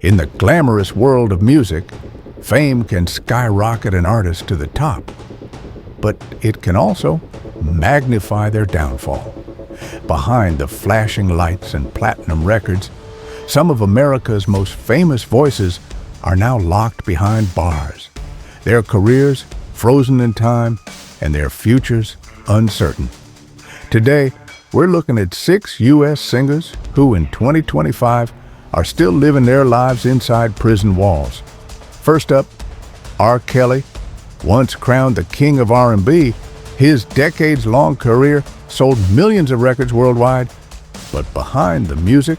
In the glamorous world of music, fame can skyrocket an artist to the top, but it can also magnify their downfall. Behind the flashing lights and platinum records, some of America's most famous voices are now locked behind bars, their careers frozen in time and their futures uncertain. Today, we're looking at 6 U.S. singers who in 2025 are still living their lives inside prison walls. First up, R. Kelly. Once crowned the king of R&B, his decades-long career sold millions of records worldwide, but behind the music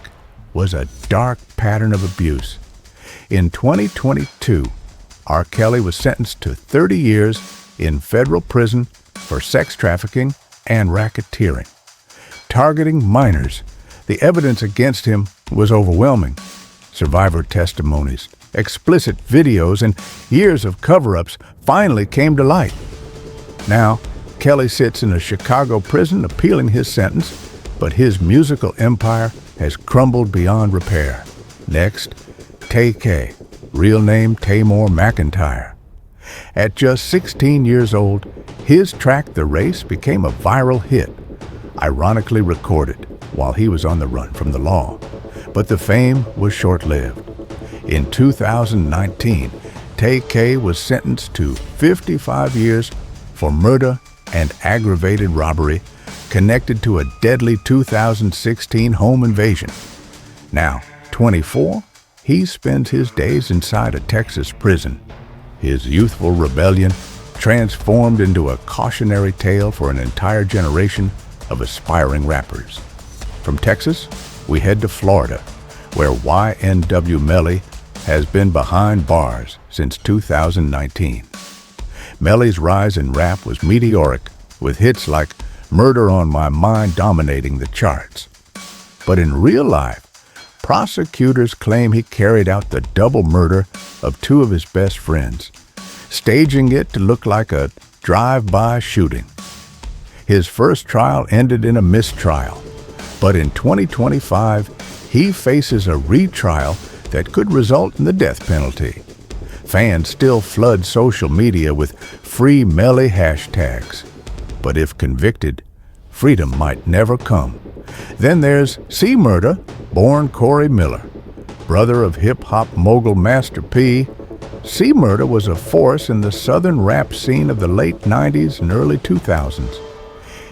was a dark pattern of abuse. In 2022, R. Kelly was sentenced to 30 years in federal prison for sex trafficking and racketeering. Targeting minors, the evidence against him was overwhelming. Survivor testimonies, explicit videos, and years of cover-ups finally came to light. Now, Kelly sits in a Chicago prison appealing his sentence, but his musical empire has crumbled beyond repair. Next, Tay-K, real name Tamor McIntyre. At just 16 years old, his track The Race became a viral hit, ironically recorded while he was on the run from the law. But the fame was short-lived. In 2019, Tay-K was sentenced to 55 years for murder and aggravated robbery connected to a deadly 2016 home invasion. Now, 24, he spends his days inside a Texas prison. His youthful rebellion transformed into a cautionary tale for an entire generation of aspiring rappers. From Texas, we head to Florida, where YNW Melly has been behind bars since 2019. Melly's rise in rap was meteoric, with hits like Murder on My Mind dominating the charts. But in real life, prosecutors claim he carried out the double murder of 2 of his best friends, staging it to look like a drive-by shooting. His first trial ended in a mistrial, but in 2025, he faces a retrial that could result in the death penalty. Fans still flood social media with Free Melly hashtags. But if convicted, freedom might never come. Then there's C-Murder, born Corey Miller. Brother of hip-hop mogul Master P, C-Murder was a force in the southern rap scene of the late 90s and early 2000s.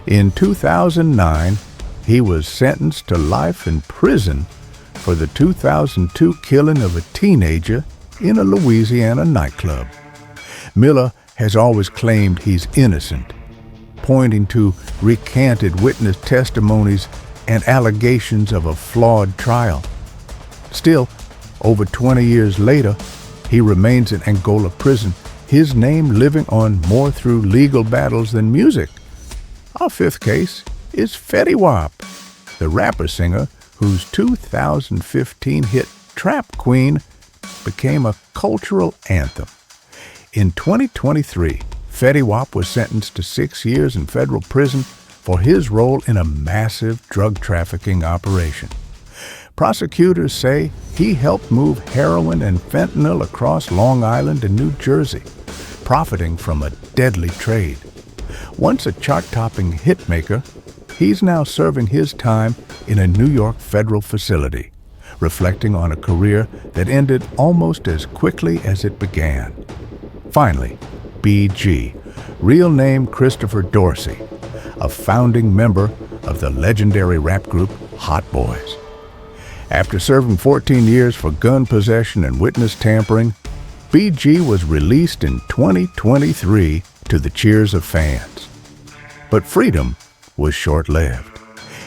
In 2009, he was sentenced to life in prison for the 2002 killing of a teenager in a Louisiana nightclub. Miller has always claimed he's innocent, pointing to recanted witness testimonies and allegations of a flawed trial. Still, over 20 years later, he remains in Angola prison, his name living on more through legal battles than music. Our 5th case is Fetty Wap, the rapper-singer whose 2015 hit Trap Queen became a cultural anthem. In 2023, Fetty Wap was sentenced to 6 years in federal prison for his role in a massive drug trafficking operation. Prosecutors say he helped move heroin and fentanyl across Long Island and New Jersey, profiting from a deadly trade. Once a chart-topping hitmaker, he's now serving his time in a New York federal facility, reflecting on a career that ended almost as quickly as it began. Finally, B.G., real name Christopher Dorsey, a founding member of the legendary rap group Hot Boys. After serving 14 years for gun possession and witness tampering, B.G. was released in 2023 to the cheers of fans. But freedom was short-lived.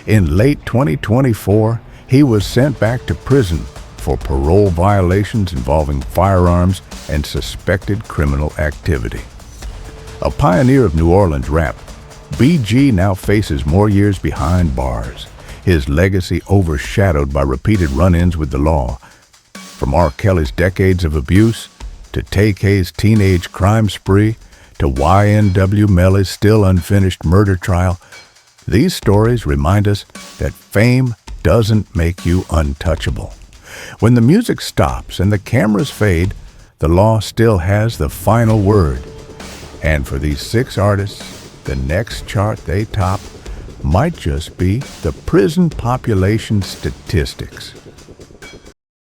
In late 2024, he was sent back to prison for parole violations involving firearms and suspected criminal activity. A pioneer of New Orleans rap, B.G. now faces more years behind bars, his legacy overshadowed by repeated run-ins with the law. From R. Kelly's decades of abuse, to Tay-K's teenage crime spree, to YNW Melly's still unfinished murder trial, these stories remind us that fame doesn't make you untouchable. When the music stops and the cameras fade, the law still has the final word. And for these 6 artists, the next chart they top might just be the prison population statistics.